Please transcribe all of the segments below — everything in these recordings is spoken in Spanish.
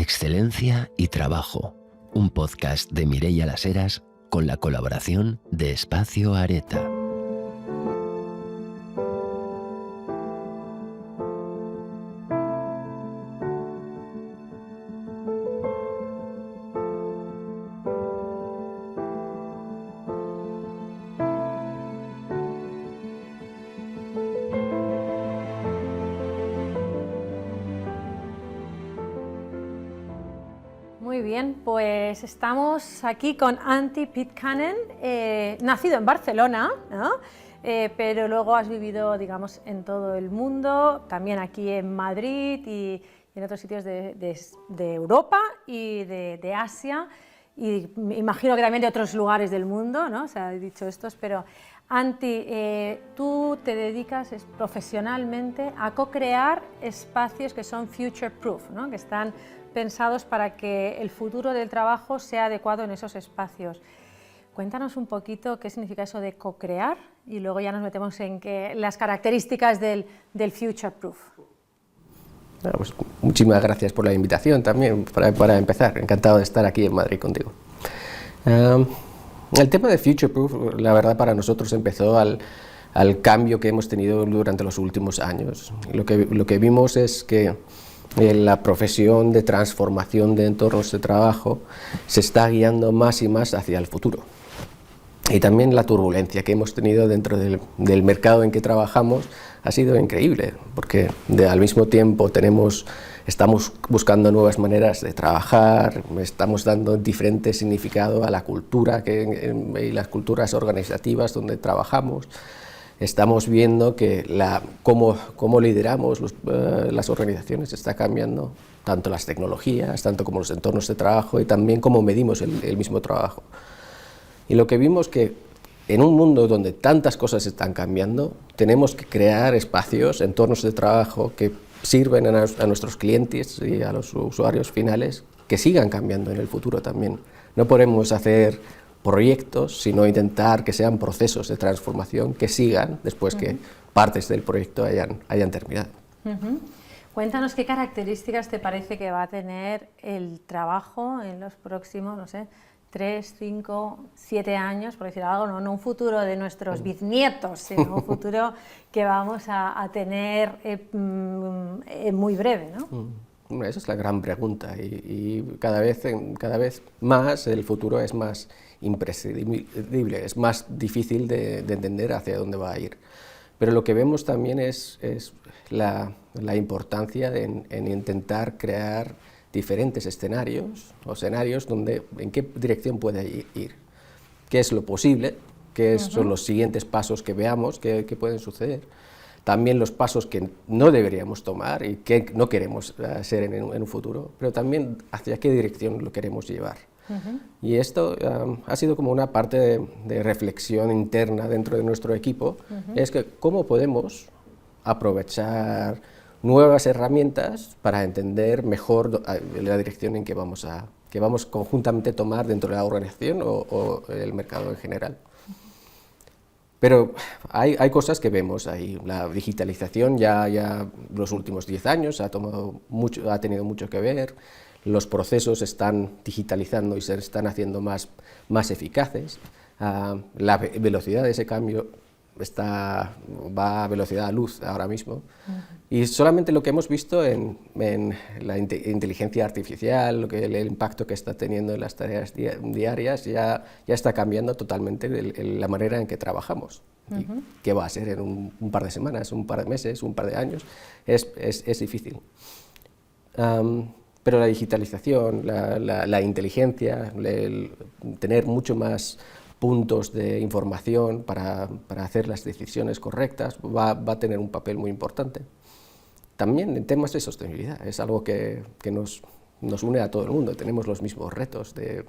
Excelencia y Trabajo, un podcast de Mireia Las Heras con la colaboración de Espacio Areta. Muy bien, pues estamos aquí con Antti Pitkänen, nacido en Barcelona, ¿no? Pero luego has vivido, digamos, en todo el mundo, también aquí en Madrid y en otros sitios de Europa y de Asia, y me imagino que también de otros lugares del mundo, ¿no? O sea, he dicho estos, pero Antti, tú te dedicas profesionalmente a co-crear espacios que son future-proof, ¿no? Que están pensados para que el futuro del trabajo sea adecuado en esos espacios. Cuéntanos un poquito qué significa eso de co-crear y luego ya nos metemos en las características del future proof. Pues muchísimas gracias por la invitación también, para empezar. Encantado de estar aquí en Madrid contigo. El tema de future proof, la verdad, para nosotros empezó al cambio que hemos tenido durante los últimos años. Lo que vimos es que la profesión de transformación de entornos de trabajo se está guiando más y más hacia el futuro. Y también la turbulencia que hemos tenido dentro del mercado en que trabajamos ha sido increíble, porque al mismo tiempo estamos buscando nuevas maneras de trabajar, estamos dando diferente significado a la cultura y las culturas organizativas donde trabajamos. Estamos viendo que cómo lideramos las organizaciones está cambiando, tanto las tecnologías, tanto como los entornos de trabajo y también cómo medimos el mismo trabajo. Y lo que vimos que en un mundo donde tantas cosas están cambiando, tenemos que crear espacios, entornos de trabajo que sirven a nuestros clientes y a los usuarios finales, que sigan cambiando en el futuro también. No podemos hacer proyectos, sino intentar que sean procesos de transformación que sigan después que partes del proyecto hayan terminado. Cuéntanos qué características te parece que va a tener el trabajo en los próximos, no sé, 3, 5, 7 años, por decir algo, no un futuro de nuestros bisnietos, sino un futuro que vamos a tener muy breve, ¿no? Esa es la gran pregunta y cada vez más el futuro es más imprescindible, es más difícil de entender hacia dónde va a ir. Pero lo que vemos también es la importancia en intentar crear diferentes escenarios en qué dirección puede ir, qué es lo posible, qué son los siguientes pasos que veamos que pueden suceder, también los pasos que no deberíamos tomar y que no queremos hacer en un futuro, pero también hacia qué dirección lo queremos llevar. Y esto ha sido como una parte de reflexión interna dentro de nuestro equipo, es que cómo podemos aprovechar nuevas herramientas para entender mejor la dirección en que vamos conjuntamente a tomar dentro de la organización o el mercado en general. Pero hay cosas que vemos ahí. La digitalización ya los últimos 10 años ha tenido mucho que ver. Los procesos se están digitalizando y se están haciendo más eficaces. La velocidad de ese cambio va a velocidad a luz ahora mismo. Y solamente lo que hemos visto en la inteligencia artificial, el impacto que está teniendo en las tareas diarias, ya está cambiando totalmente la manera en que trabajamos. ¿Y qué va a ser en un par de semanas, un par de meses, un par de años? Es difícil. Pero la digitalización, la inteligencia, tener mucho más puntos de información para hacer las decisiones correctas va a tener un papel muy importante. También en temas de sostenibilidad, es algo que nos une a todo el mundo. Tenemos los mismos retos de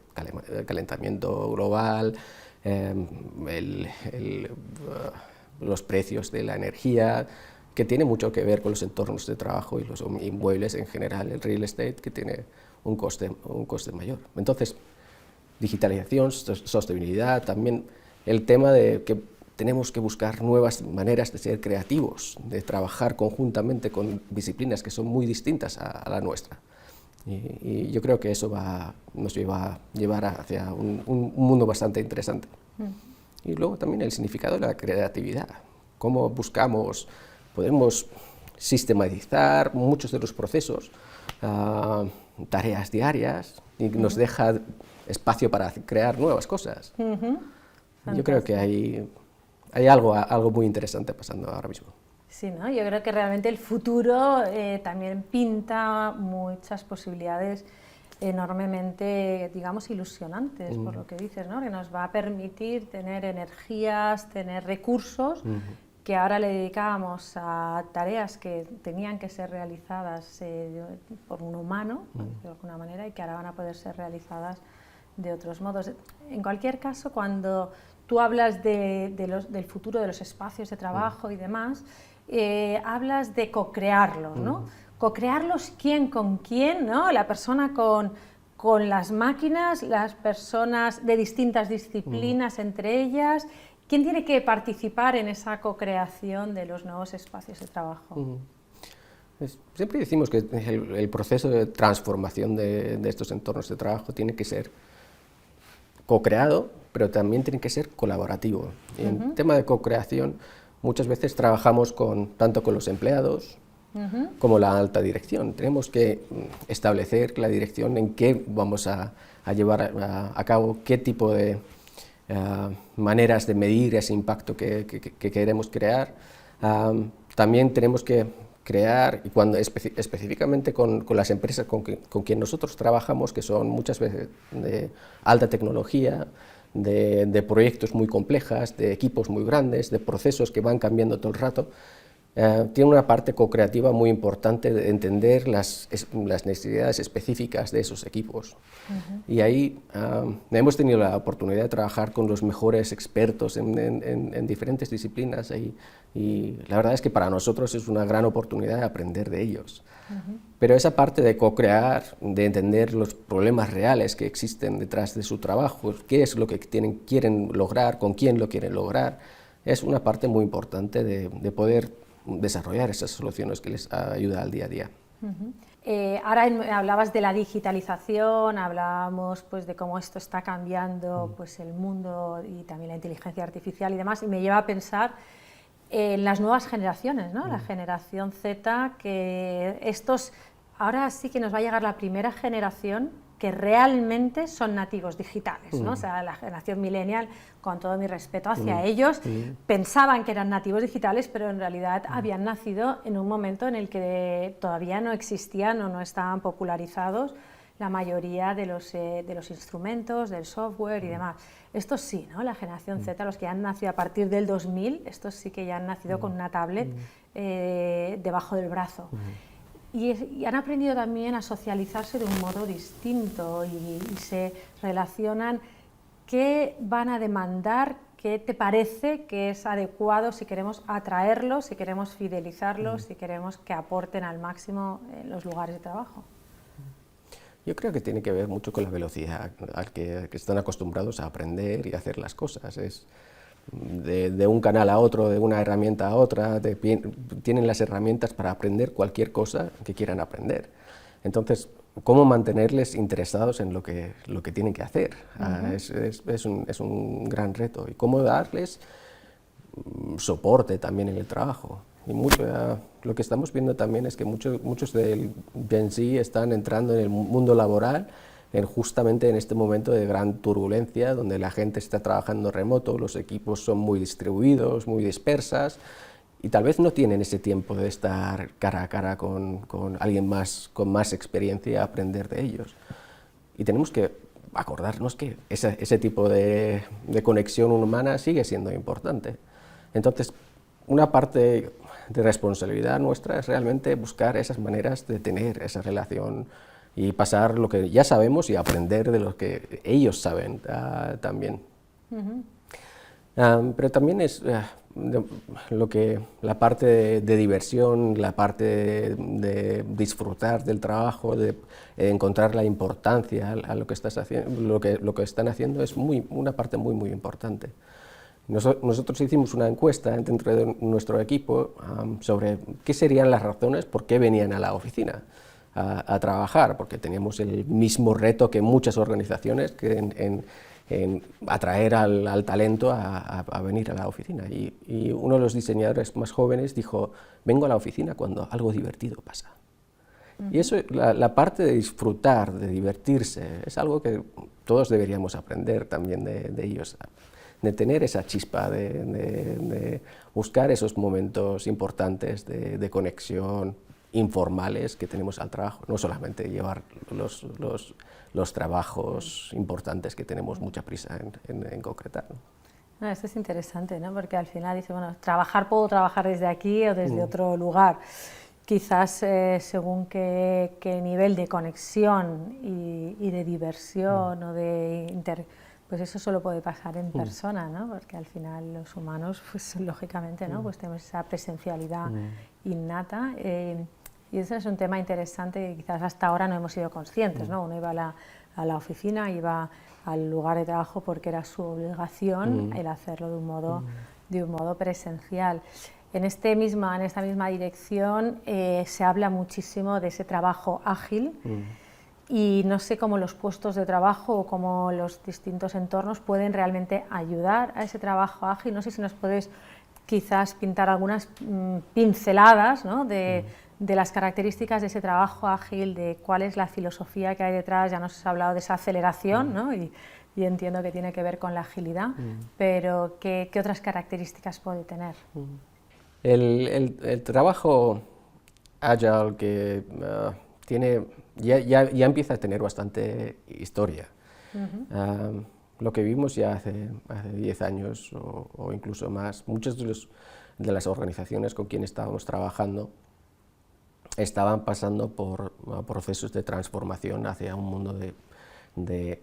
calentamiento global, los precios de la energía, que tiene mucho que ver con los entornos de trabajo y los inmuebles en general, el real estate, que tiene un coste mayor. Entonces, digitalización, sostenibilidad, también el tema de que tenemos que buscar nuevas maneras de ser creativos, de trabajar conjuntamente con disciplinas que son muy distintas a la nuestra. Y yo creo que eso nos va a llevar hacia un mundo bastante interesante. Y luego también el significado de la creatividad, cómo podemos sistematizar muchos de los procesos, tareas diarias, y nos deja espacio para crear nuevas cosas. Yo creo que hay algo muy interesante pasando ahora mismo. Sí, ¿no? Yo creo que realmente el futuro también pinta muchas posibilidades enormemente, digamos, ilusionantes, por lo que dices, ¿no? Que nos va a permitir tener energías, tener recursos que ahora le dedicábamos a tareas que tenían que ser realizadas por un humano, de alguna manera, y que ahora van a poder ser realizadas de otros modos. En cualquier caso, cuando tú hablas del futuro de los espacios de trabajo y demás, hablas de co-crearlos, ¿no? Co-crearlos quién con quién, ¿no? La persona con las máquinas, las personas de distintas disciplinas entre ellas. ¿Quién tiene que participar en esa co-creación de los nuevos espacios de trabajo? Siempre decimos que el proceso de transformación de estos entornos de trabajo tiene que ser co-creado, pero también tiene que ser colaborativo. Y en el tema de co-creación, muchas veces trabajamos tanto con los empleados como la alta dirección. Tenemos que establecer la dirección en qué vamos a llevar a cabo, qué tipo de maneras de medir ese impacto que queremos crear. También tenemos que crear, y cuando específicamente con las empresas con quien nosotros trabajamos, que son muchas veces de alta tecnología, de proyectos muy complejas, de equipos muy grandes, de procesos que van cambiando todo el rato, tiene una parte co-creativa muy importante de entender las necesidades específicas de esos equipos. Y ahí hemos tenido la oportunidad de trabajar con los mejores expertos en diferentes disciplinas y la verdad es que para nosotros es una gran oportunidad de aprender de ellos. Pero esa parte de co-crear, de entender los problemas reales que existen detrás de su trabajo, qué es lo que quieren lograr, con quién lo quieren lograr, es una parte muy importante de poder desarrollar esas soluciones que les ayuda al día a día. Ahora hablabas de la digitalización, hablábamos pues, de cómo esto está cambiando pues, el mundo y también la inteligencia artificial y demás, y me lleva a pensar en las nuevas generaciones, ¿no? La generación Z, que ahora sí que nos va a llegar la primera generación que realmente son nativos digitales, ¿no? O sea, la generación millennial, con todo mi respeto hacia ellos, pensaban que eran nativos digitales, pero en realidad habían nacido en un momento en el que todavía no existían o no estaban popularizados la mayoría de los instrumentos, del software y demás. Estos sí, ¿no? La generación Z, los que han nacido a partir del 2000, estos sí que ya han nacido con una tablet debajo del brazo. Y han aprendido también a socializarse de un modo distinto y se relacionan qué van a demandar, qué te parece que es adecuado si queremos atraerlos, si queremos fidelizarlos, si queremos que aporten al máximo en los lugares de trabajo. Yo creo que tiene que ver mucho con la velocidad al que están acostumbrados a aprender y a hacer las cosas. Es de un canal a otro, de una herramienta a otra, tienen las herramientas para aprender cualquier cosa que quieran aprender. Entonces, ¿cómo mantenerles interesados en lo que tienen que hacer? Es un gran reto. Y cómo darles soporte también en el trabajo. Y lo que estamos viendo también es que muchos del Gen Z están entrando en el mundo laboral justamente en este momento de gran turbulencia, donde la gente está trabajando remoto, los equipos son muy distribuidos, muy dispersas, y tal vez no tienen ese tiempo de estar cara a cara con alguien con más experiencia y aprender de ellos. Y tenemos que acordarnos que ese tipo de conexión humana sigue siendo importante. Entonces, una parte de responsabilidad nuestra es realmente buscar esas maneras de tener esa relación y pasar lo que ya sabemos y aprender de lo que ellos saben también. Pero también es la parte de diversión, la parte de disfrutar del trabajo, de encontrar la importancia a lo que estás haciendo, lo que están haciendo es una parte muy, muy importante. Nosotros hicimos una encuesta dentro de nuestro equipo sobre qué serían las razones por qué venían a la oficina. a trabajar, porque teníamos el mismo reto que muchas organizaciones, que en atraer al talento a venir a la oficina. Y uno de los diseñadores más jóvenes dijo, vengo a la oficina cuando algo divertido pasa. Y eso, la parte de disfrutar, de divertirse, es algo que todos deberíamos aprender también de ellos, de tener esa chispa, de buscar esos momentos importantes de conexión informales que tenemos al trabajo, no solamente llevar los trabajos importantes que tenemos mucha prisa en concretar, ¿no? No, esto es interesante, ¿no? Porque al final dice, bueno, puedo trabajar desde aquí o desde otro lugar. Quizás según qué nivel de conexión y de diversión o de pues eso solo puede pasar en persona, ¿no? Porque al final los humanos, pues lógicamente, ¿no? Pues tenemos esa presencialidad innata. Y ese es un tema interesante que quizás hasta ahora no hemos sido conscientes, ¿no? Uno iba a la oficina, iba al lugar de trabajo porque era su obligación el hacerlo de un modo presencial. En esta misma dirección se habla muchísimo de ese trabajo ágil y no sé cómo los puestos de trabajo o cómo los distintos entornos pueden realmente ayudar a ese trabajo ágil. No sé si nos puedes quizás pintar algunas pinceladas, ¿no? de las características de ese trabajo ágil, de cuál es la filosofía que hay detrás. Ya nos has hablado de esa aceleración, ¿no? y entiendo que tiene que ver con la agilidad, pero ¿qué otras características puede tener? El trabajo agile que ya empieza a tener bastante historia. Lo que vimos ya hace 10 años o incluso más, muchas de las organizaciones con quienes estábamos trabajando estaban pasando por procesos de transformación hacia un mundo de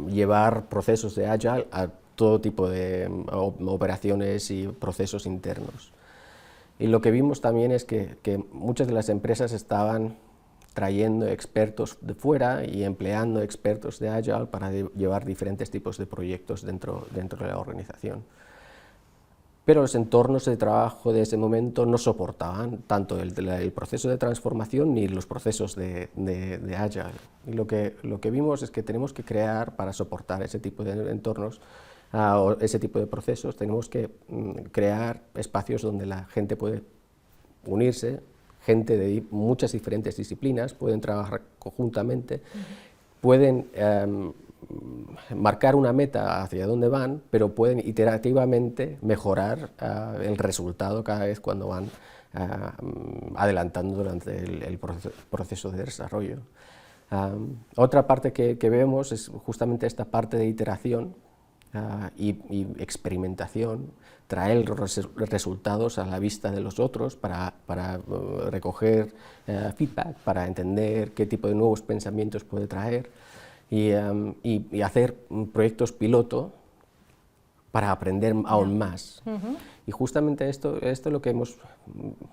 llevar procesos de agile a todo tipo de operaciones y procesos internos. Y lo que vimos también es que muchas de las empresas estaban trayendo expertos de fuera y empleando expertos de Agile para llevar diferentes tipos de proyectos dentro de la organización. Pero los entornos de trabajo de ese momento no soportaban tanto el proceso de transformación ni los procesos de Agile. Y lo que vimos es que tenemos que crear, para soportar ese tipo de entornos, o ese tipo de procesos, tenemos que crear espacios donde la gente puede unirse, gente de muchas diferentes disciplinas, pueden trabajar conjuntamente, pueden marcar una meta hacia dónde van, pero pueden iterativamente mejorar el resultado cada vez cuando van adelantando durante el proceso de desarrollo. Otra parte que vemos es justamente esta parte de iteración y experimentación, traer los resultados a la vista de los otros para recoger feedback, para entender qué tipo de nuevos pensamientos puede traer y hacer proyectos piloto para aprender aún más. Y justamente esto es lo que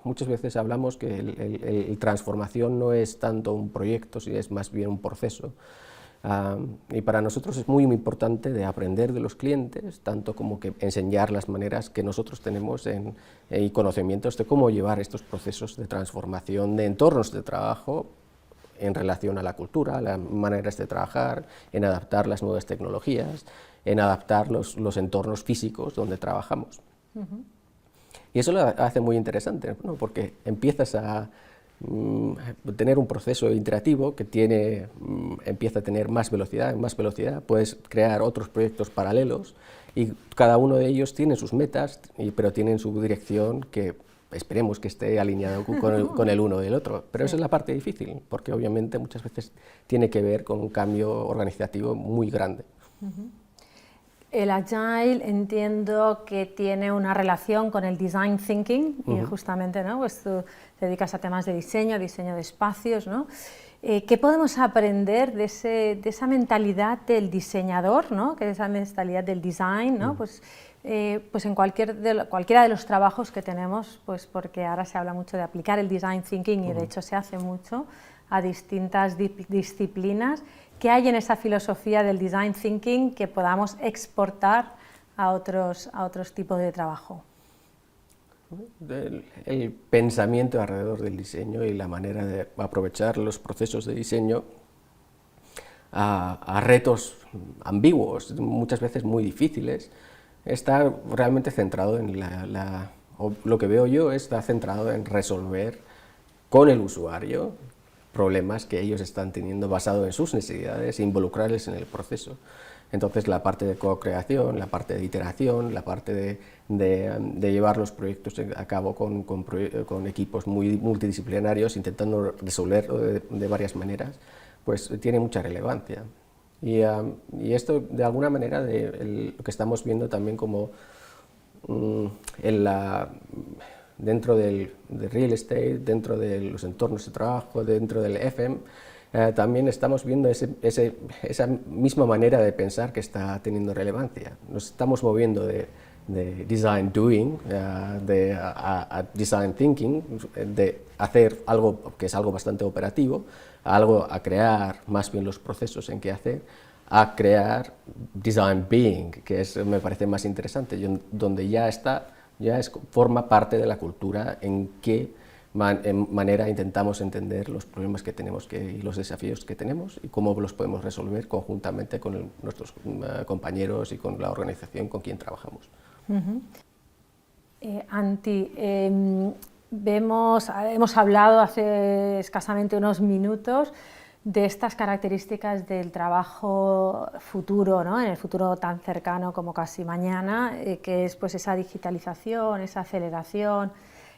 muchas veces hablamos, que el transformación no es tanto un proyecto, sino es más bien un proceso. Y para nosotros es muy importante de aprender de los clientes, tanto como que enseñar las maneras que nosotros tenemos y conocimientos de cómo llevar estos procesos de transformación de entornos de trabajo en relación a la cultura, a las maneras de trabajar, en adaptar las nuevas tecnologías, en adaptar los entornos físicos donde trabajamos. Y eso lo hace muy interesante, ¿no? Porque empiezas a tener un proceso iterativo que empieza a tener más velocidad, puedes crear otros proyectos paralelos y cada uno de ellos tiene sus metas, pero tienen su dirección que esperemos que esté alineado con el uno y el otro. Pero esa es la parte difícil, porque obviamente muchas veces tiene que ver con un cambio organizativo muy grande. El Agile entiendo que tiene una relación con el Design Thinking, y justamente, ¿no? Pues tú te dedicas a temas de diseño de espacios, ¿no? ¿Qué podemos aprender de esa mentalidad del diseñador, ¿no? Que es esa mentalidad del design, ¿no? Pues en cualquiera de los trabajos que tenemos, pues porque ahora se habla mucho de aplicar el Design Thinking y de hecho se hace mucho a distintas disciplinas. ¿Qué hay en esa filosofía del Design Thinking que podamos exportar a otros tipos de trabajo? el pensamiento alrededor del diseño y la manera de aprovechar los procesos de diseño a retos ambiguos, muchas veces muy difíciles, está realmente centrado en lo que veo yo está centrado en resolver con el usuario problemas que ellos están teniendo basado en sus necesidades e involucrarles en el proceso. Entonces la parte de co-creación, la parte de iteración, la parte de llevar los proyectos a cabo con equipos muy multidisciplinarios, intentando resolverlo de varias maneras, pues tiene mucha relevancia. Y esto, de alguna manera, lo que estamos viendo también como dentro del real estate, dentro de los entornos de trabajo, dentro del FM, también estamos viendo esa misma manera de pensar que está teniendo relevancia. Nos estamos moviendo de design doing, a design thinking, de hacer algo que es algo bastante operativo, a crear más bien los procesos en que hacer, a crear design being, que me parece más interesante, donde forma parte de la cultura en qué manera intentamos entender los problemas que tenemos y los desafíos que tenemos y cómo los podemos resolver conjuntamente con nuestros compañeros y con la organización con quien trabajamos. Antti, hemos hablado hace escasamente unos minutos de estas características del trabajo futuro, ¿no? En el futuro tan cercano como casi mañana, que es pues esa digitalización, esa aceleración,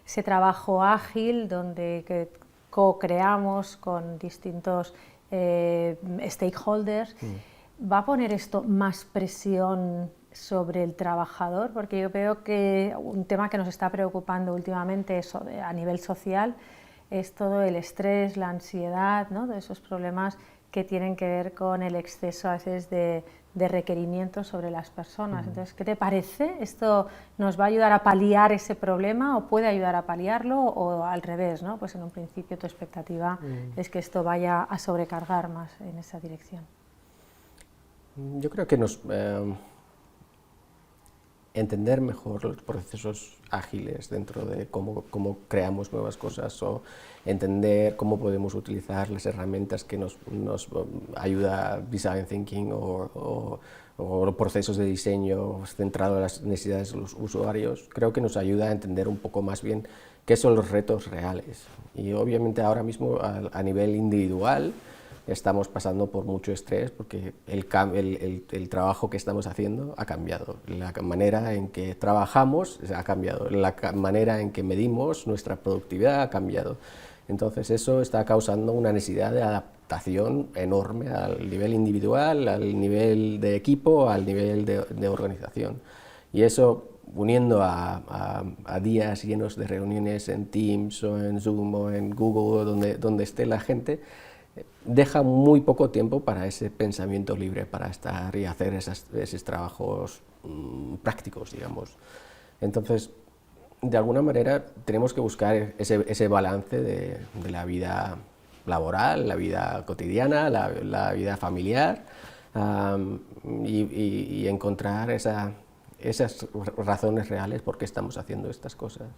ese trabajo ágil donde co-creamos con distintos stakeholders. ¿Va a poner esto más presión sobre el trabajador? Porque yo veo que un tema que nos está preocupando últimamente a nivel social es todo el estrés, la ansiedad, ¿no? De esos problemas que tienen que ver con el exceso a veces de requerimientos sobre las personas. Entonces, ¿qué te parece? ¿Esto nos va a ayudar a paliar ese problema o puede ayudar a paliarlo o al revés, ¿no? Pues en un principio tu expectativa es que esto vaya a sobrecargar más en esa dirección. Yo creo que entender mejor los procesos ágiles dentro de cómo creamos nuevas cosas o entender cómo podemos utilizar las herramientas que nos ayuda design thinking o procesos de diseño centrado en las necesidades de los usuarios, creo que nos ayuda a entender un poco más bien qué son los retos reales. Y obviamente ahora mismo a nivel individual estamos pasando por mucho estrés porque el trabajo que estamos haciendo ha cambiado, la manera en que trabajamos ha cambiado, la manera en que medimos nuestra productividad ha cambiado. Entonces eso está causando una necesidad de adaptación enorme al nivel individual, al nivel de equipo, al nivel de organización. Y eso, uniendo a días llenos de reuniones en Teams o en Zoom o en Google, donde esté la gente, deja muy poco tiempo para ese pensamiento libre, para estar y hacer esos trabajos prácticos, digamos. Entonces, de alguna manera, tenemos que buscar ese balance de la vida laboral, la vida cotidiana, la vida familiar, y encontrar esas razones reales por qué estamos haciendo estas cosas.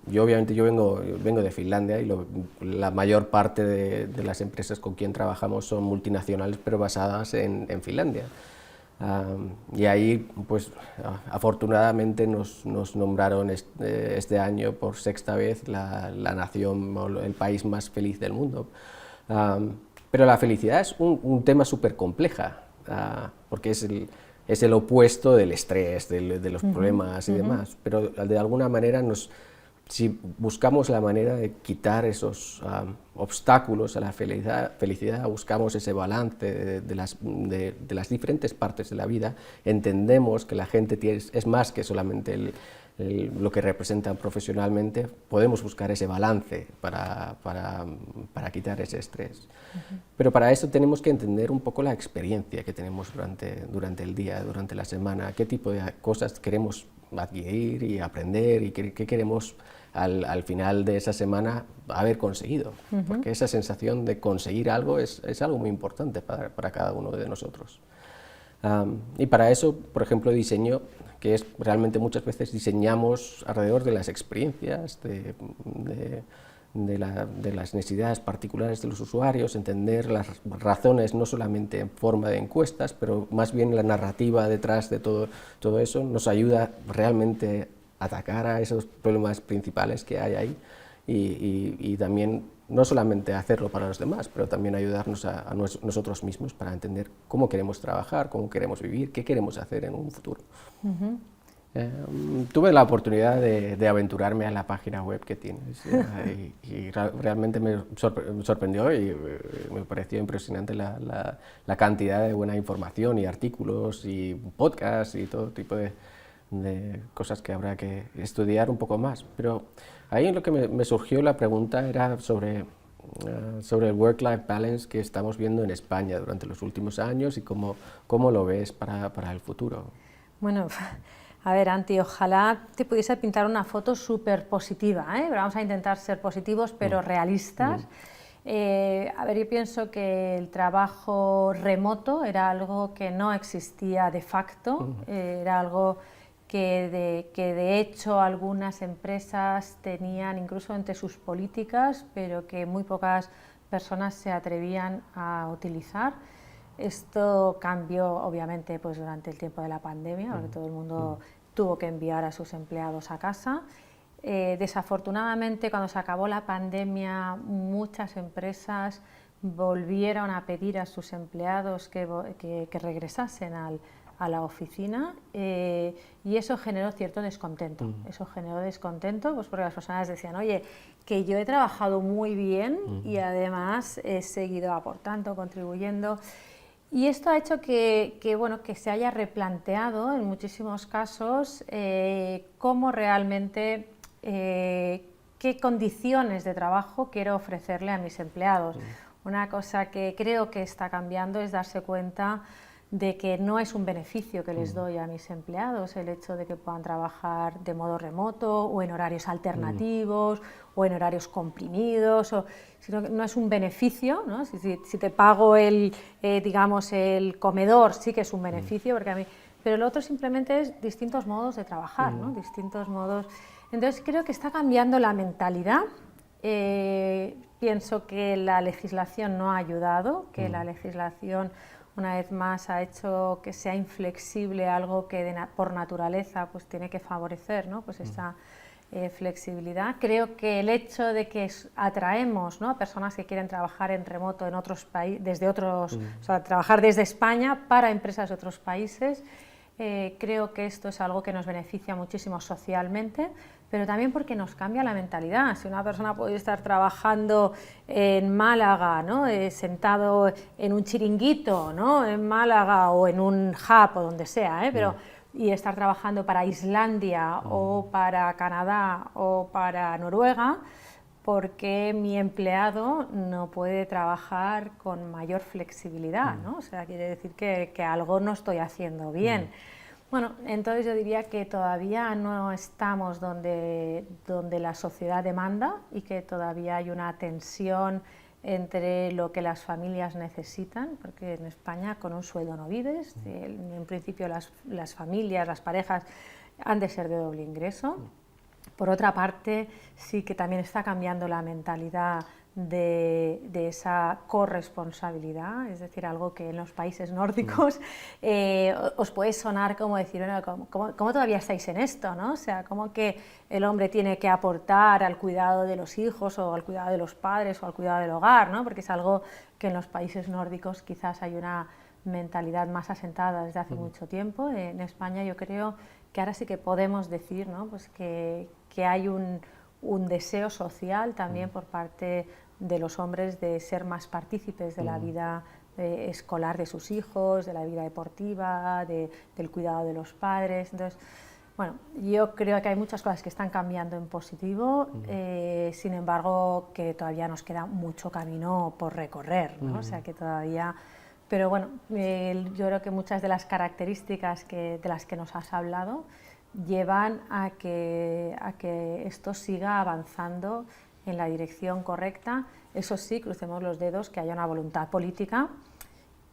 Yo vengo de Finlandia y la mayor parte de las empresas con quien trabajamos son multinacionales pero basadas en Finlandia. Y ahí, pues, afortunadamente nos nombraron este año por sexta vez la nación o el país más feliz del mundo. Pero la felicidad es un tema súper compleja, porque es el opuesto del estrés, de los problemas y demás, pero de alguna manera si buscamos la manera de quitar esos obstáculos a la felicidad, buscamos ese balance de las diferentes partes de la vida, entendemos que la gente es más que solamente lo que representan profesionalmente, podemos buscar ese balance para quitar ese estrés. Pero para eso tenemos que entender un poco la experiencia que tenemos durante el día, durante la semana, qué tipo de cosas queremos adquirir y aprender y qué queremos al final de esa semana haber conseguido, porque esa sensación de conseguir algo es algo muy importante para cada uno de nosotros. Y para eso, por ejemplo, diseño, que es realmente muchas veces diseñamos alrededor de las experiencias, de las necesidades particulares de los usuarios, entender las razones no solamente en forma de encuestas, pero más bien la narrativa detrás de todo eso nos ayuda realmente a atacar a esos problemas principales que hay ahí y también no solamente hacerlo para los demás, pero también ayudarnos a nosotros mismos para entender cómo queremos trabajar, cómo queremos vivir, qué queremos hacer en un futuro. Tuve la oportunidad de aventurarme a la página web que tienes y realmente me sorprendió y me pareció impresionante la cantidad de buena información y artículos y podcasts y todo tipo de cosas que habrá que estudiar un poco más. Pero ahí lo que me surgió la pregunta era sobre el work-life balance que estamos viendo en España durante los últimos años y cómo lo ves para el futuro. Bueno, a ver, Antti, ojalá te pudiese pintar una foto súper positiva, pero vamos a intentar ser positivos pero realistas. A ver, yo pienso que el trabajo remoto era algo que no existía de facto, era algo que de hecho algunas empresas tenían incluso entre sus políticas, pero que muy pocas personas se atrevían a utilizar. Esto cambió obviamente pues, durante el tiempo de la pandemia, porque todo el mundo tuvo que enviar a sus empleados a casa. Desafortunadamente, cuando se acabó la pandemia, muchas empresas volvieron a pedir a sus empleados que regresasen a la oficina y eso generó cierto descontento. Eso generó descontento pues porque las personas decían, oye, que yo he trabajado muy bien y además he seguido aportando, contribuyendo. Y esto ha hecho que se haya replanteado en muchísimos casos cómo realmente, qué condiciones de trabajo quiero ofrecerle a mis empleados. Una cosa que creo que está cambiando es darse cuenta de que no es un beneficio que les doy a mis empleados el hecho de que puedan trabajar de modo remoto o en horarios alternativos o en horarios comprimidos, sino que no es un beneficio, ¿no? Si te pago digamos, el comedor sí que es un beneficio, porque pero lo otro simplemente es distintos modos de trabajar, ¿no? Distintos modos. Entonces creo que está cambiando la mentalidad. Pienso que la legislación no ha ayudado, que la legislación una vez más ha hecho que sea inflexible algo que por naturaleza pues tiene que favorecer, ¿no? Pues esa flexibilidad. Creo que el hecho de que atraemos, ¿no? a personas que quieren trabajar en remoto en otros países, o sea, trabajar desde España para empresas de otros países, creo que esto es algo que nos beneficia muchísimo socialmente, pero también porque nos cambia la mentalidad. Si una persona puede estar trabajando en Málaga, ¿no? Sentado en un chiringuito, ¿no? en Málaga o en un hub o donde sea, y estar trabajando para Islandia o para Canadá o para Noruega, porque mi empleado no puede trabajar con mayor flexibilidad, ¿no? O sea, quiere decir que algo no estoy haciendo bien. Bueno, entonces yo diría que todavía no estamos donde la sociedad demanda y que todavía hay una tensión entre lo que las familias necesitan, porque en España con un sueldo no vives, en principio las familias, las parejas han de ser de doble ingreso. Por otra parte, sí que también está cambiando la mentalidad de esa corresponsabilidad, es decir, algo que en los países nórdicos os puede sonar como decir, bueno, ¿cómo todavía estáis en esto? ¿no? O sea, ¿cómo que el hombre tiene que aportar al cuidado de los hijos o al cuidado de los padres o al cuidado del hogar? ¿no? Porque es algo que en los países nórdicos quizás hay una mentalidad más asentada desde hace mucho tiempo. En España yo creo que ahora sí que podemos decir, ¿no? pues que hay un deseo social también por parte de los hombres de ser más partícipes de la vida escolar de sus hijos, de la vida deportiva, del cuidado de los padres. Entonces, bueno, yo creo que hay muchas cosas que están cambiando en positivo, sin embargo, que todavía nos queda mucho camino por recorrer, ¿no? O sea, que todavía... Pero bueno, yo creo que muchas de las características de las que nos has hablado llevan a que esto siga avanzando en la dirección correcta. Eso sí, crucemos los dedos, que haya una voluntad política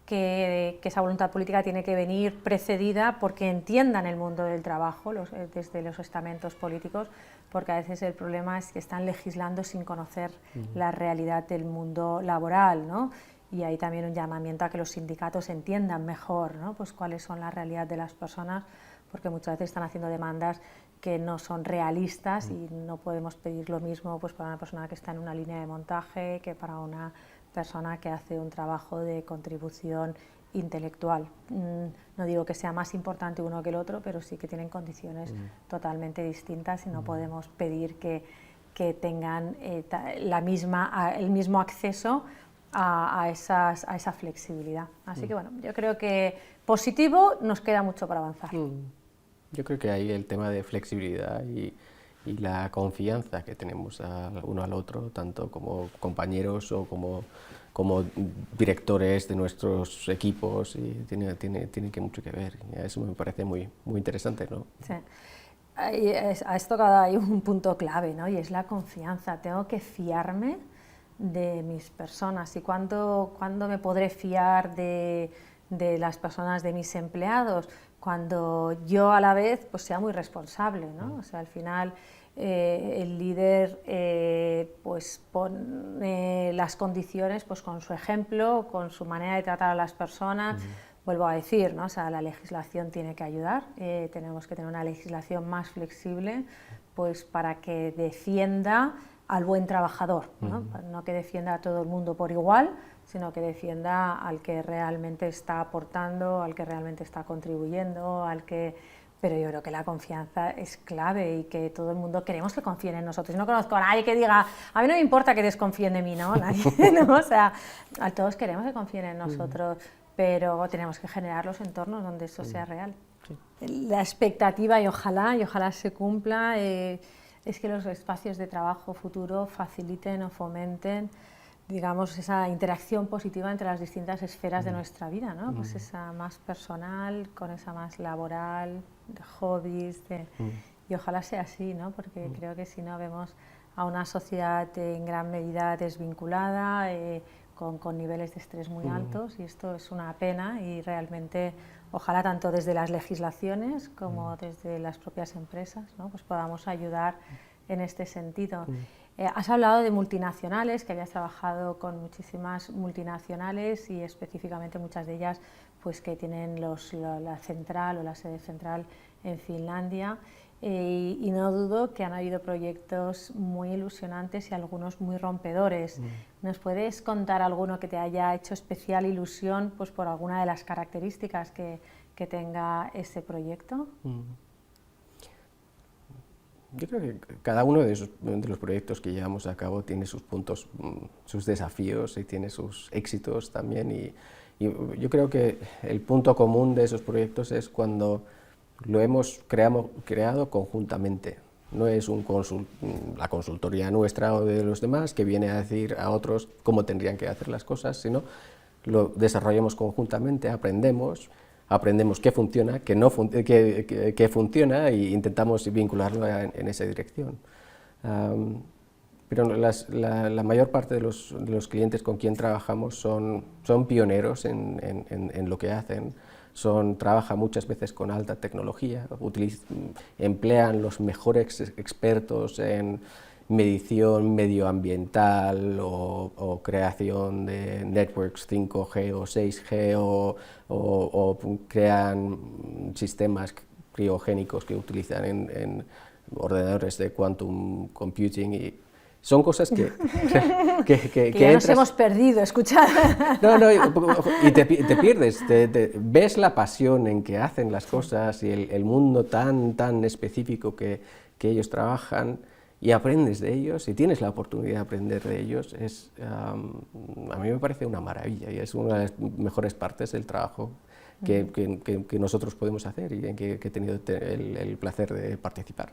que esa voluntad política tiene que venir precedida porque entiendan el mundo del trabajo desde los estamentos políticos, porque a veces el problema es que están legislando sin conocer la realidad del mundo laboral, ¿no? Y hay también un llamamiento a que los sindicatos entiendan mejor, ¿no? Pues cuáles son las realidades de las personas, porque muchas veces están haciendo demandas que no son realistas y no podemos pedir lo mismo pues para una persona que está en una línea de montaje que para una persona que hace un trabajo de contribución intelectual. No digo que sea más importante uno que el otro, pero sí que tienen condiciones totalmente distintas y no podemos pedir que tengan el mismo acceso a esa flexibilidad. Así que bueno, yo creo que positivo, nos queda mucho para avanzar. Yo creo que ahí el tema de flexibilidad y la confianza que tenemos uno al otro, tanto como compañeros o como directores de nuestros equipos, y tiene que mucho que ver. Y eso me parece muy interesante, ¿no? Sí. Has tocado ahí un punto clave, ¿no? Y es la confianza. Tengo que fiarme de mis personas. ¿Y cuándo me podré fiar de las personas, de mis empleados? Cuando yo a la vez pues sea muy responsable, ¿no? O sea, al final el líder pues pone las condiciones pues con su ejemplo, con su manera de tratar a las personas. Vuelvo a decir, ¿no? O sea, la legislación tiene que ayudar, tenemos que tener una legislación más flexible pues para que defienda al buen trabajador, ¿no? No que defienda a todo el mundo por igual, sino que defienda al que realmente está aportando, al que realmente está contribuyendo, pero yo creo que la confianza es clave y que todo el mundo queremos que confíen en nosotros. Yo no conozco a nadie que diga, a mí no me importa que desconfíen de mí, ¿no? Nadie, ¿no? O sea, a todos queremos que confíen en nosotros, pero tenemos que generar los entornos donde eso sea real. Sí. La expectativa, y ojalá se cumpla, es que los espacios de trabajo futuro faciliten o fomenten, digamos, esa interacción positiva entre las distintas esferas de nuestra vida, ¿no? Pues esa más personal con esa más laboral, de hobbies, y ojalá sea así, ¿no? Porque creo que si no vemos a una sociedad en gran medida desvinculada, con niveles de estrés muy altos, y esto es una pena, y realmente ojalá tanto desde las legislaciones como desde las propias empresas, ¿no? Pues podamos ayudar en este sentido. Has hablado de multinacionales, que habías trabajado con muchísimas multinacionales y específicamente muchas de ellas pues que tienen la central o la sede central en Finlandia, y no dudo que han habido proyectos muy ilusionantes y algunos muy rompedores. ¿Nos puedes contar alguno que te haya hecho especial ilusión pues por alguna de las características que tenga ese proyecto? Yo creo que cada uno de los proyectos que llevamos a cabo tiene sus puntos, sus desafíos, y tiene sus éxitos también, y yo creo que el punto común de esos proyectos es cuando lo hemos creado conjuntamente. No es la consultoría nuestra o de los demás que viene a decir a otros cómo tendrían que hacer las cosas, sino lo desarrollamos conjuntamente, aprendemos qué funciona, qué funciona, e intentamos vincularlo en esa dirección. Pero la mayor parte de los clientes con quien trabajamos son pioneros en lo que hacen. Trabajan muchas veces con alta tecnología, emplean los mejores expertos en medición medioambiental o creación de networks 5G o 6G o crean sistemas criogénicos que utilizan en ordenadores de quantum computing, y son cosas que ya nos hemos perdido, escuchad. No, y te pierdes, ves la pasión en que hacen las cosas y el mundo tan específico que ellos trabajan, y aprendes de ellos, y tienes la oportunidad de aprender de ellos. A mí me parece una maravilla, y es una de las mejores partes del trabajo que nosotros podemos hacer y en que he tenido el placer de participar.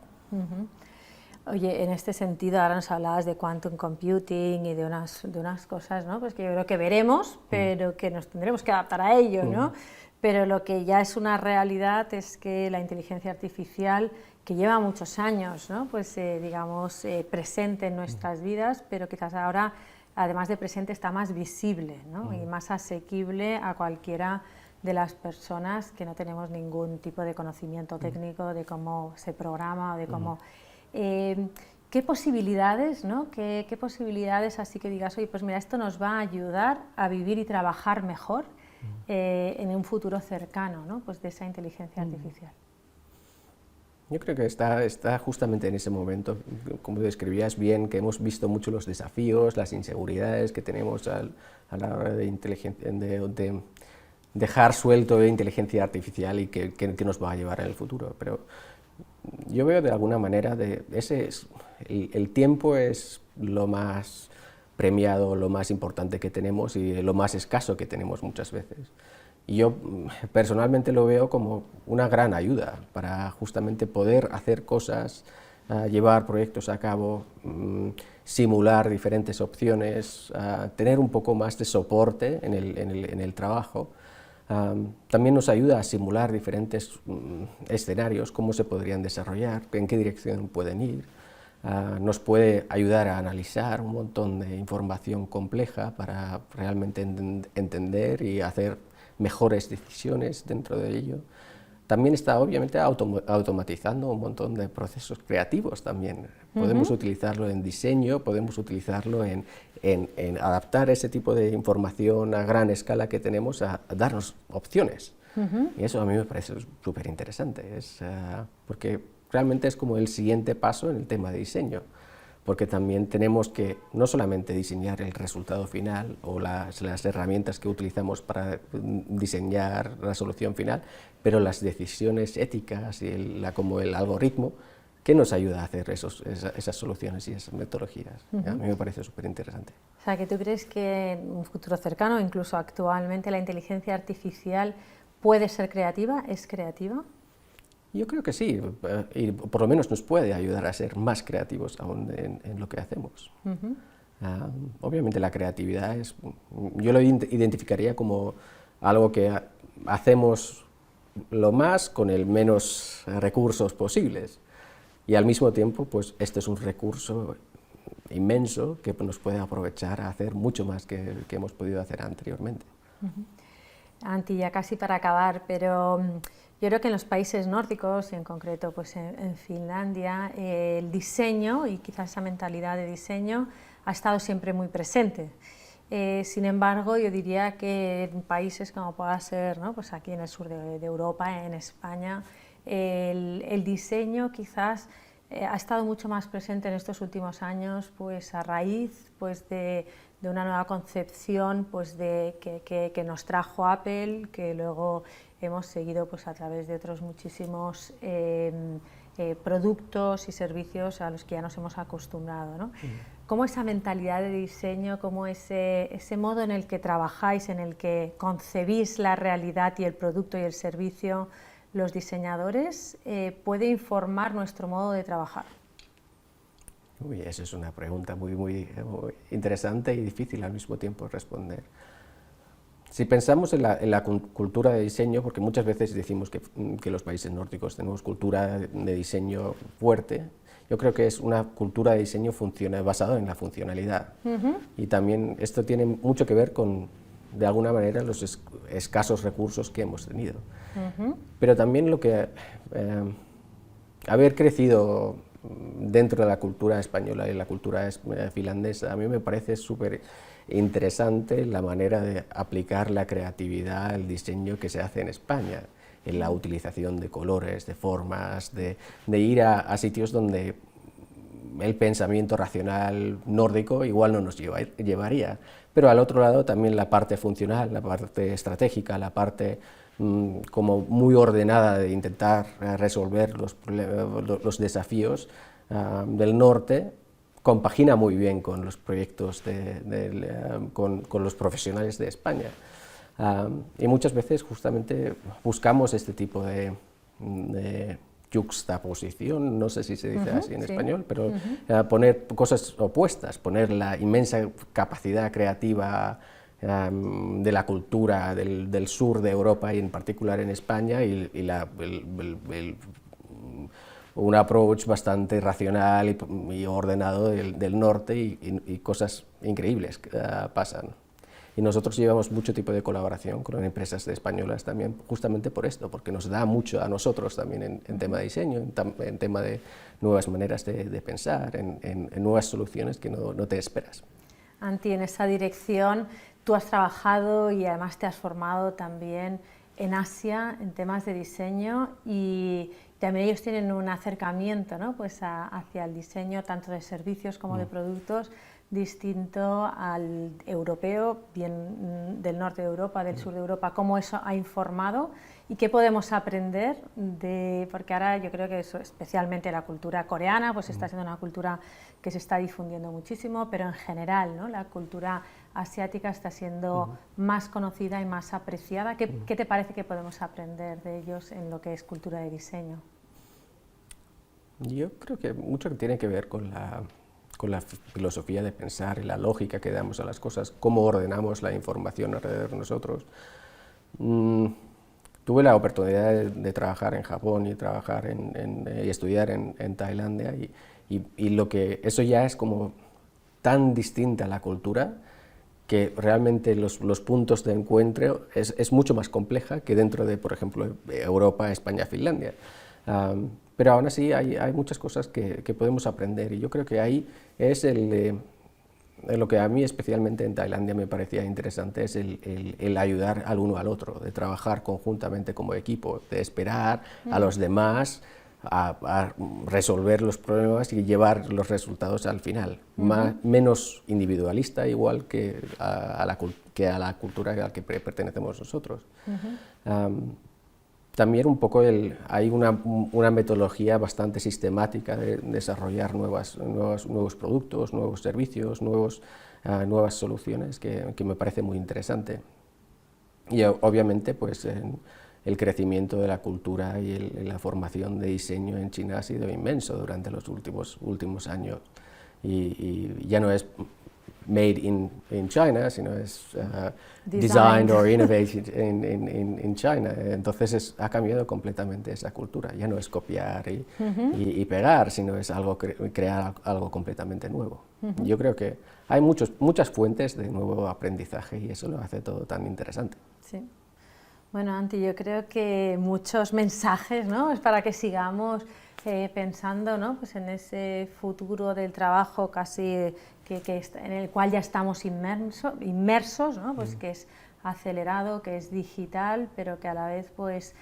Oye, en este sentido, ahora nos hablabas de quantum computing y de unas cosas, ¿no? Pues que yo creo que veremos, pero que nos tendremos que adaptar a ello, ¿no? Pero lo que ya es una realidad es que la inteligencia artificial, que lleva muchos años, ¿no? Pues digamos presente en nuestras vidas, pero quizás ahora además de presente, está más visible, ¿no? Y más asequible a cualquiera de las personas que no tenemos ningún tipo de conocimiento técnico de cómo se programa o de cómo... ¿Qué posibilidades, ¿no? ¿Qué posibilidades así que digas, oye, pues mira, esto nos va a ayudar a vivir y trabajar mejor en un futuro cercano, ¿no? Pues de esa inteligencia artificial? Yo creo que está justamente en ese momento, como describías bien, que hemos visto mucho los desafíos, las inseguridades que tenemos a la hora de dejar suelto de inteligencia artificial y que nos va a llevar en el futuro. Pero yo veo de alguna manera, el tiempo es lo más premiado, lo más importante que tenemos y lo más escaso que tenemos muchas veces. Y yo personalmente lo veo como una gran ayuda para justamente poder hacer cosas, llevar proyectos a cabo, simular diferentes opciones, tener un poco más de soporte en el trabajo. También nos ayuda a simular diferentes escenarios, cómo se podrían desarrollar, en qué dirección pueden ir. Nos puede ayudar a analizar un montón de información compleja para realmente entender y hacer mejores decisiones dentro de ello. También está obviamente automatizando un montón de procesos creativos también. Podemos utilizarlo en diseño, podemos utilizarlo en adaptar ese tipo de información a gran escala que tenemos a darnos opciones. Y eso a mí me parece súper interesante, porque realmente es como el siguiente paso en el tema de diseño, porque también tenemos que no solamente diseñar el resultado final o las herramientas que utilizamos para diseñar la solución final, pero las decisiones éticas y como el algoritmo que nos ayuda a hacer esas soluciones y esas metodologías. A mí me parece súper interesante. O sea, que tú crees que en un futuro cercano, incluso actualmente, la inteligencia artificial puede ser creativa, es creativa. Yo creo que sí, y por lo menos nos puede ayudar a ser más creativos aún en lo que hacemos. Obviamente la creatividad yo lo identificaría como algo que hacemos lo más con el menos recursos posibles, y al mismo tiempo pues este es un recurso inmenso que nos puede aprovechar a hacer mucho más que hemos podido hacer anteriormente. Antti, ya casi para acabar, pero yo creo que en los países nórdicos, y en concreto pues en Finlandia, el diseño y quizás esa mentalidad de diseño ha estado siempre muy presente. Sin embargo, yo diría que en países como pueda ser, ¿no? Pues aquí en el sur de Europa, en España, el diseño quizás ha estado mucho más presente en estos últimos años, pues a raíz pues de una nueva concepción pues que nos trajo Apple, que luego hemos seguido pues a través de otros muchísimos productos y servicios a los que ya nos hemos acostumbrado, ¿no? ¿Cómo esa mentalidad de diseño, cómo ese modo en el que trabajáis, en el que concebís la realidad y el producto y el servicio, los diseñadores, puede informar nuestro modo de trabajar? Uy, esa es una pregunta muy interesante y difícil al mismo tiempo responder. Si pensamos en la cultura de diseño, porque muchas veces decimos que los países nórdicos tenemos cultura de diseño fuerte, yo creo que es una cultura de diseño basada en la funcionalidad. Y también esto tiene mucho que ver con, de alguna manera, los escasos recursos que hemos tenido. Pero también lo que haber crecido dentro de la cultura española y la cultura finlandesa, a mí me parece súper interesante la manera de aplicar la creatividad, el diseño que se hace en España, en la utilización de colores, de formas, de ir a sitios donde el pensamiento racional nórdico igual no nos llevaría, pero al otro lado también la parte funcional, la parte estratégica, la parte como muy ordenada de intentar resolver los desafíos del norte, compagina muy bien con los proyectos, con los profesionales de España. Y muchas veces justamente buscamos este tipo de juxtaposición, no sé si se dice así en español, pero poner cosas opuestas, poner la inmensa capacidad creativa de la cultura del sur de Europa y en particular en España y un approach bastante racional y ordenado del norte y cosas increíbles pasan. Y nosotros llevamos mucho tipo de colaboración con empresas españolas también, justamente por esto, porque nos da mucho a nosotros también en tema de diseño, en tema de nuevas maneras de pensar, en nuevas soluciones que no te esperas. Antti, en esa dirección tú has trabajado y además te has formado también en Asia en temas de diseño y también ellos tienen un acercamiento, ¿no? Pues hacia el diseño tanto de servicios como de productos distinto al europeo, bien del norte de Europa, del sur de Europa. ¿Cómo eso ha informado y qué podemos aprender de, porque ahora yo creo que eso, especialmente la cultura coreana, pues está siendo una cultura que se está difundiendo muchísimo, pero en general, ¿no? La cultura asiática está siendo más conocida y más apreciada. ¿Qué te parece que podemos aprender de ellos en lo que es cultura de diseño? Yo creo que mucho tiene que ver con la filosofía de pensar y la lógica que damos a las cosas, cómo ordenamos la información alrededor de nosotros. Tuve la oportunidad de trabajar en Japón y trabajar y estudiar en Tailandia y lo que eso ya es como tan distinta a la cultura que realmente los puntos de encuentro es mucho más compleja que dentro de, por ejemplo, Europa, España, Finlandia. Pero aún así hay muchas cosas que podemos aprender y yo creo que ahí es lo que a mí especialmente en Tailandia me parecía interesante, es el ayudar al uno al otro, de trabajar conjuntamente como equipo, de esperar a los demás a resolver los problemas y llevar los resultados al final, menos individualista igual que a la cultura a la que pertenecemos nosotros. También un poco hay una metodología bastante sistemática de desarrollar nuevos productos, nuevos servicios, nuevas soluciones que me parece muy interesante. Y obviamente pues el crecimiento de la cultura y la formación de diseño en China ha sido inmenso durante los últimos años y ya no es made in China, sino es designed or innovated in China. Entonces ha cambiado completamente esa cultura. Ya no es copiar y pegar, sino es crear algo completamente nuevo. Yo creo que hay muchas fuentes de nuevo aprendizaje y eso lo hace todo tan interesante. Sí. Bueno, Antti, yo creo que muchos mensajes, ¿no? Es para que sigamos pensando, ¿no? Pues en ese futuro del trabajo casi en el cual ya estamos inmersos, ¿no? Pues que es acelerado, que es digital, pero que a la vez pues,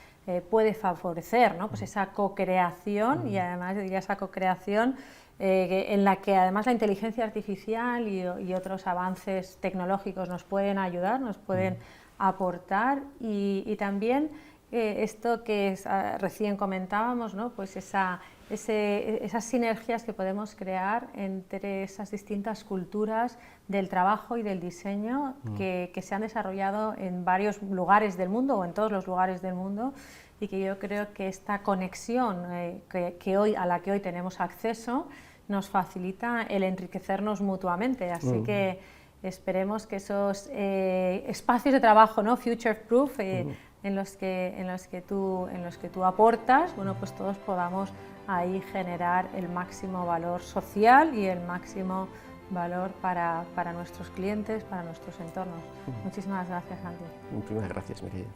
puede favorecer, ¿no? Pues esa co-creación y además diría esa co-creación en la que además la inteligencia artificial y otros avances tecnológicos nos pueden ayudar, nos pueden aportar y también esto que recién comentábamos, ¿no? Pues esas sinergias que podemos crear entre esas distintas culturas del trabajo y del diseño que se han desarrollado en varios lugares del mundo o en todos los lugares del mundo y que yo creo que esta conexión a la que hoy tenemos acceso nos facilita el enriquecernos mutuamente, así que esperemos que esos espacios de trabajo, ¿no? Future proof en los que tú aportas, bueno, pues todos podamos ahí generar el máximo valor social y el máximo valor para nuestros clientes, para nuestros entornos. Muchísimas gracias, Antti. Muchísimas gracias, Mireia.